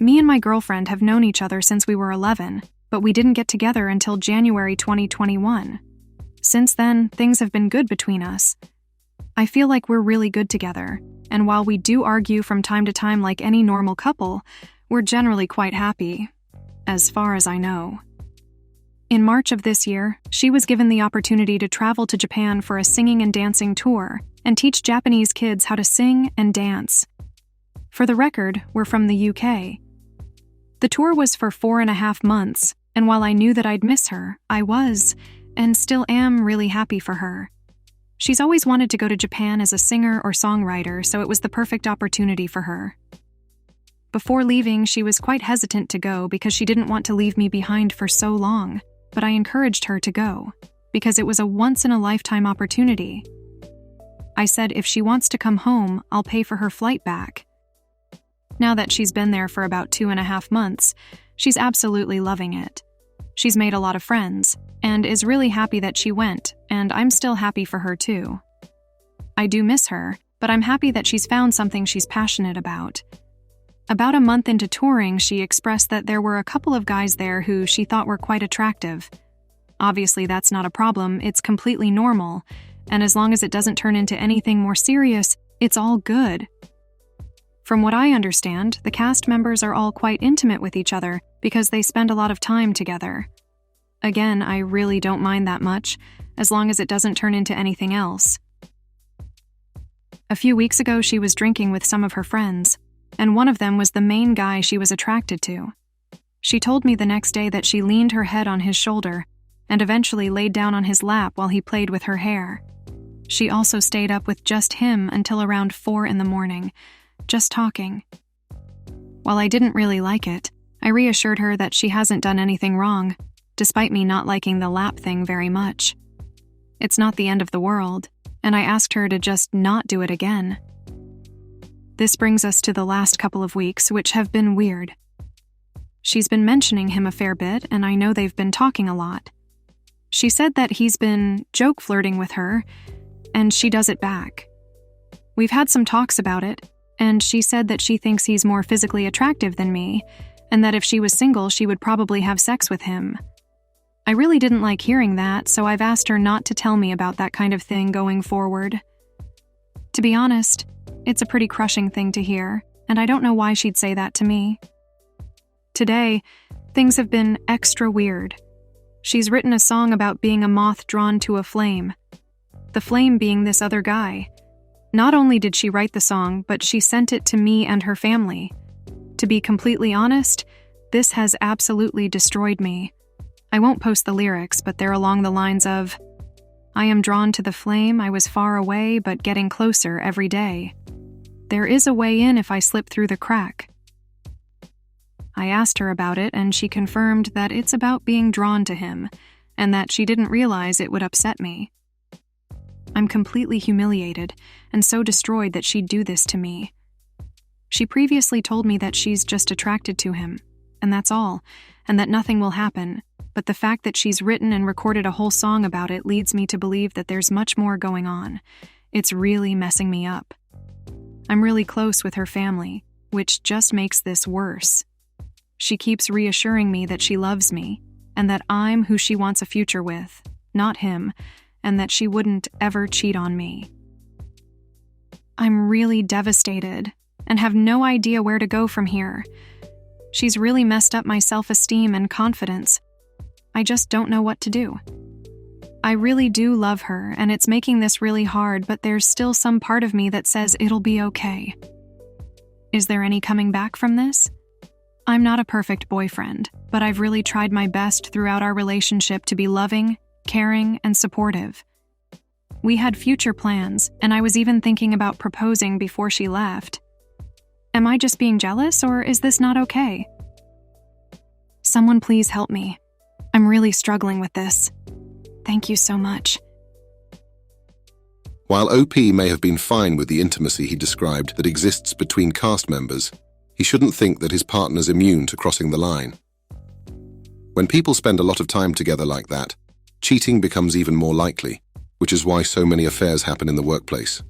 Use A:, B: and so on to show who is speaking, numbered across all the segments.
A: Me and my girlfriend have known each other since we were 11, but we didn't get together until January 2021. Since then, things have been good between us. I feel like we're really good together, and while we do argue from time to time like any normal couple, we're generally quite happy, as far as I know. In March of this year, she was given the opportunity to travel to Japan for a singing and dancing tour and teach Japanese kids how to sing and dance. For the record, we're from the UK. The tour was for 4.5 months, and while I knew that I'd miss her, I was, and still am, really happy for her. She's always wanted to go to Japan as a singer or songwriter, so it was the perfect opportunity for her. Before leaving, she was quite hesitant to go because she didn't want to leave me behind for so long, but I encouraged her to go, because it was a once-in-a-lifetime opportunity. I said if she wants to come home, I'll pay for her flight back. Now that she's been there for about 2.5 months, she's absolutely loving it. She's made a lot of friends, and is really happy that she went, and I'm still happy for her too. I do miss her, but I'm happy that she's found something she's passionate about. About a month into touring, she expressed that there were a couple of guys there who she thought were quite attractive. Obviously, that's not a problem, it's completely normal, and as long as it doesn't turn into anything more serious, it's all good. From what I understand, the cast members are all quite intimate with each other because they spend a lot of time together. Again, I really don't mind that much, as long as it doesn't turn into anything else. A few weeks ago, she was drinking with some of her friends, and one of them was the main guy she was attracted to. She told me the next day that she leaned her head on his shoulder and eventually laid down on his lap while he played with her hair. She also stayed up with just him until around 4 a.m, just talking. While I didn't really like it, I reassured her that she hasn't done anything wrong, despite me not liking the lap thing very much. It's not the end of the world, and I asked her to just not do it again. This brings us to the last couple of weeks, which have been weird. She's been mentioning him a fair bit, and I know they've been talking a lot. She said that he's been joke flirting with her, and she does it back. We've had some talks about it, and she said that she thinks he's more physically attractive than me, and that if she was single, she would probably have sex with him. I really didn't like hearing that, so I've asked her not to tell me about that kind of thing going forward. To be honest, it's a pretty crushing thing to hear, and I don't know why she'd say that to me. Today, things have been extra weird. She's written a song about being a moth drawn to a flame. The flame being this other guy. Not only did she write the song, but she sent it to me and her family. To be completely honest, this has absolutely destroyed me. I won't post the lyrics, but they're along the lines of, "I am drawn to the flame, I was far away, but getting closer every day. There is a way in if I slip through the crack." I asked her about it, and she confirmed that it's about being drawn to him, and that she didn't realize it would upset me. I'm completely humiliated, and so destroyed that she'd do this to me. She previously told me that she's just attracted to him, and that's all, and that nothing will happen, but the fact that she's written and recorded a whole song about it leads me to believe that there's much more going on. It's really messing me up. I'm really close with her family, which just makes this worse. She keeps reassuring me that she loves me, and that I'm who she wants a future with, not him, and that she wouldn't ever cheat on me. I'm really devastated, and have no idea where to go from here. She's really messed up my self-esteem and confidence. I just don't know what to do. I really do love her, and it's making this really hard, but there's still some part of me that says it'll be okay. Is there any coming back from this? I'm not a perfect boyfriend, but I've really tried my best throughout our relationship to be loving, caring, and supportive. We had future plans, and I was even thinking about proposing before she left. Am I just being jealous, or is this not okay? Someone please help me. I'm really struggling with this. Thank you so much.
B: While OP may have been fine with the intimacy he described that exists between cast members, he shouldn't think that his partner's immune to crossing the line. When people spend a lot of time together like that, cheating becomes even more likely, which is why so many affairs happen in the workplace.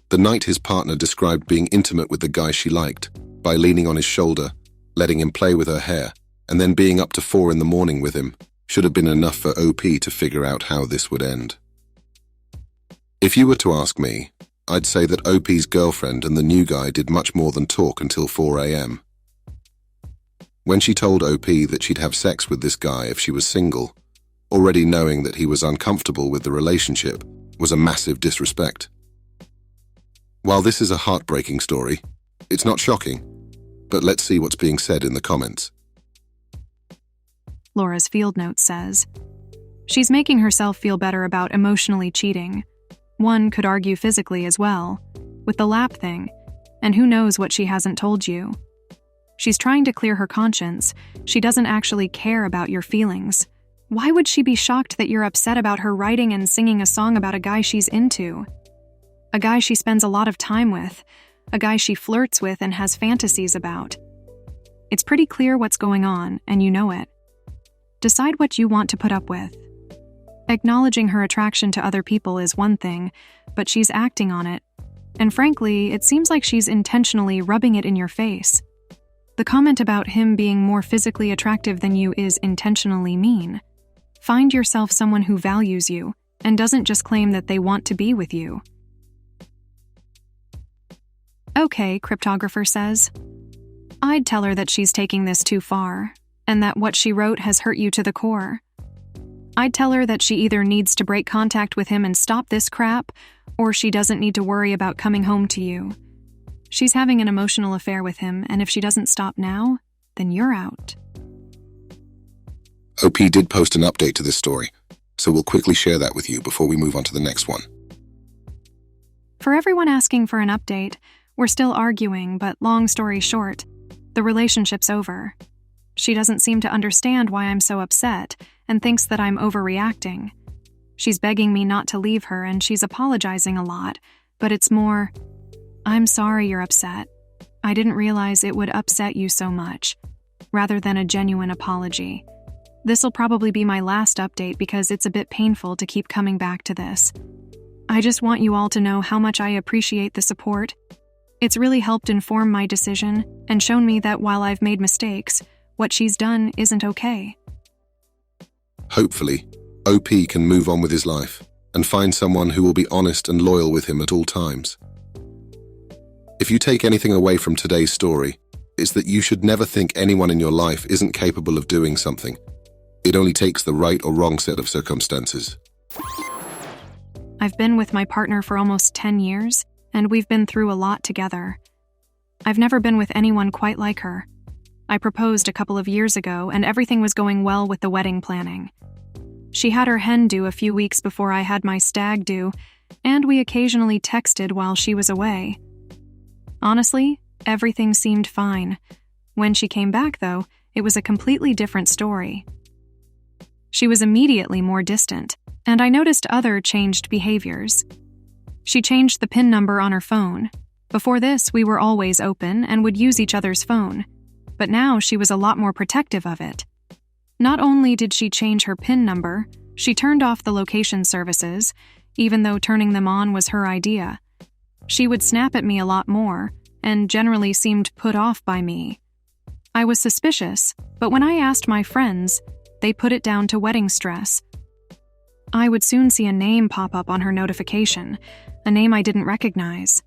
B: The night his partner described being intimate with the guy she liked, by leaning on his shoulder, letting him play with her hair, and then being up to 4 in the morning with him should have been enough for OP to figure out how this would end. If you were to ask me, I'd say that OP's girlfriend and the new guy did much more than talk until 4 a.m. When she told OP that she'd have sex with this guy if she was single, already knowing that he was uncomfortable with the relationship was a massive disrespect. While this is a heartbreaking story, it's not shocking, but let's see what's being said in the comments.
A: Laura's field note says, "She's making herself feel better about emotionally cheating. One could argue physically as well, with the lap thing, and who knows what she hasn't told you. She's trying to clear her conscience. She doesn't actually care about your feelings. Why would she be shocked that you're upset about her writing and singing a song about a guy she's into? A guy she spends a lot of time with, a guy she flirts with and has fantasies about. It's pretty clear what's going on, and you know it. Decide what you want to put up with. Acknowledging her attraction to other people is one thing, but she's acting on it. And frankly, it seems like she's intentionally rubbing it in your face. The comment about him being more physically attractive than you is intentionally mean. Find yourself someone who values you and doesn't just claim that they want to be with you." Okay, cryptographer says. "I'd tell her that she's taking this too far, and that what she wrote has hurt you to the core. I'd tell her that she either needs to break contact with him and stop this crap, or she doesn't need to worry about coming home to you. She's having an emotional affair with him, and if she doesn't stop now, then you're out."
B: OP did post an update to this story, so we'll quickly share that with you before we move on to the next one.
A: For everyone asking for an update, we're still arguing, but long story short, the relationship's over. She doesn't seem to understand why I'm so upset and thinks that I'm overreacting. She's begging me not to leave her and she's apologizing a lot, but it's more, "I'm sorry you're upset. I didn't realize it would upset you so much," rather than a genuine apology. This'll probably be my last update because it's a bit painful to keep coming back to this. I just want you all to know how much I appreciate the support. It's really helped inform my decision and shown me that while I've made mistakes, what she's done isn't okay.
B: Hopefully, OP can move on with his life and find someone who will be honest and loyal with him at all times. If you take anything away from today's story, it's that you should never think anyone in your life isn't capable of doing something. It only takes the right or wrong set of circumstances.
A: I've been with my partner for almost 10 years, and we've been through a lot together. I've never been with anyone quite like her. I proposed a couple of years ago, and everything was going well with the wedding planning. She had her hen do a few weeks before I had my stag do, and we occasionally texted while she was away. Honestly, everything seemed fine. When she came back, though, it was a completely different story. She was immediately more distant, and I noticed other changed behaviors. She changed the PIN number on her phone. Before this, we were always open and would use each other's phone, but now she was a lot more protective of it. Not only did she change her PIN number, she turned off the location services, even though turning them on was her idea. She would snap at me a lot more, and generally seemed put off by me. I was suspicious, but when I asked my friends, they put it down to wedding stress. I would soon see a name pop up on her notification, a name I didn't recognize.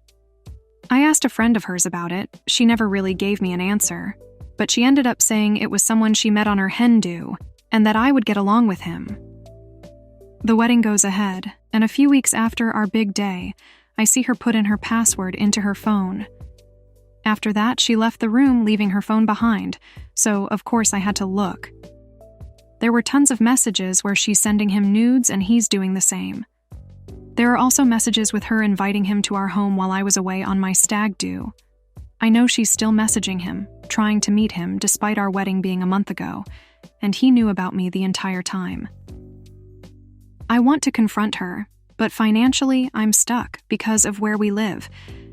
A: I asked a friend of hers about it. She never really gave me an answer, but she ended up saying it was someone she met on her hen do, and that I would get along with him. The wedding goes ahead, and a few weeks after our big day, I see her put in her password into her phone. After that, she left the room, leaving her phone behind, so of course I had to look. There were tons of messages where she's sending him nudes and he's doing the same. There are also messages with her inviting him to our home while I was away on my stag do. I know she's still messaging him, trying to meet him despite our wedding being a month ago, and he knew about me the entire time. I want to confront her, but financially I'm stuck because of where we live,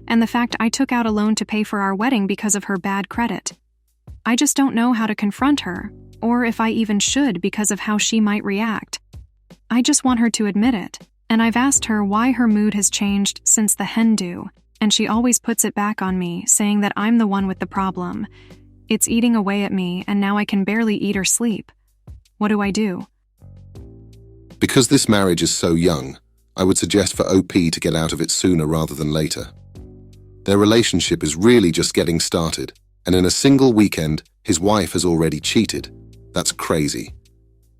A: and the fact I took out a loan to pay for our wedding because of her bad credit. I just don't know how to confront her, or if I even should because of how she might react. I just want her to admit it, and I've asked her why her mood has changed since the hen do, And she always puts it back on me, saying that I'm the one with the problem. It's eating away at me, and now I can barely eat or sleep. What do I do?
B: Because this marriage is so young, I would suggest for OP to get out of it sooner rather than later. Their relationship is really just getting started, and in a single weekend, his wife has already cheated. That's crazy.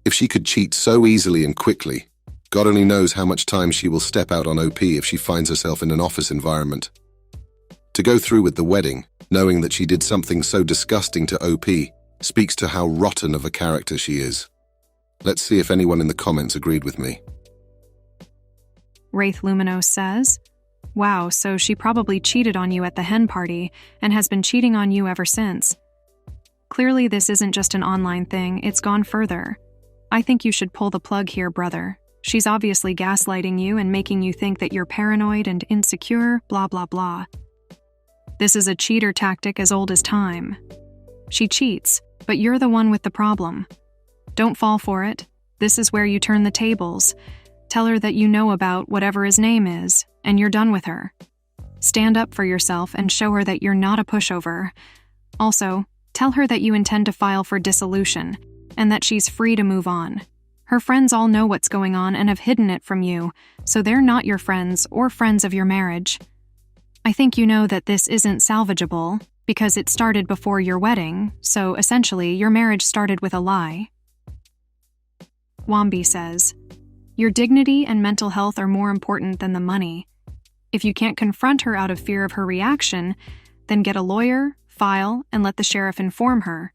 B: If she could cheat so easily and quickly, God only knows how much time she will step out on OP if she finds herself in an office environment. To go through with the wedding, knowing that she did something so disgusting to OP, speaks to how rotten of a character she is. Let's see if anyone in the comments agreed with me.
A: Wraith Luminos says, "Wow, so she probably cheated on you at the hen party and has been cheating on you ever since. Clearly this isn't just an online thing, it's gone further. I think you should pull the plug here, brother. She's obviously gaslighting you and making you think that you're paranoid and insecure, blah blah blah. This is a cheater tactic as old as time. She cheats, but you're the one with the problem. Don't fall for it. This is where you turn the tables. Tell her that you know about whatever his name is, and you're done with her. Stand up for yourself and show her that you're not a pushover. Also, tell her that you intend to file for dissolution, and that she's free to move on. Her friends all know what's going on and have hidden it from you, so they're not your friends or friends of your marriage. I think you know that this isn't salvageable, because it started before your wedding, so essentially your marriage started with a lie." Wambi says, "Your dignity and mental health are more important than the money. If you can't confront her out of fear of her reaction, then get a lawyer, file, and let the sheriff inform her.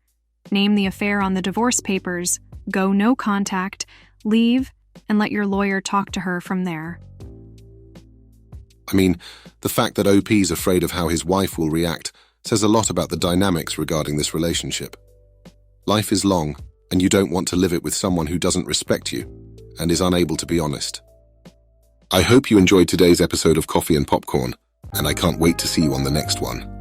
A: Name the affair on the divorce papers, go no contact, leave, and let your lawyer talk to her from there."
B: I mean, the fact that OP's afraid of how his wife will react says a lot about the dynamics regarding this relationship. Life is long, and you don't want to live it with someone who doesn't respect you and is unable to be honest. I hope you enjoyed today's episode of Coffee and Popcorn, and I can't wait to see you on the next one.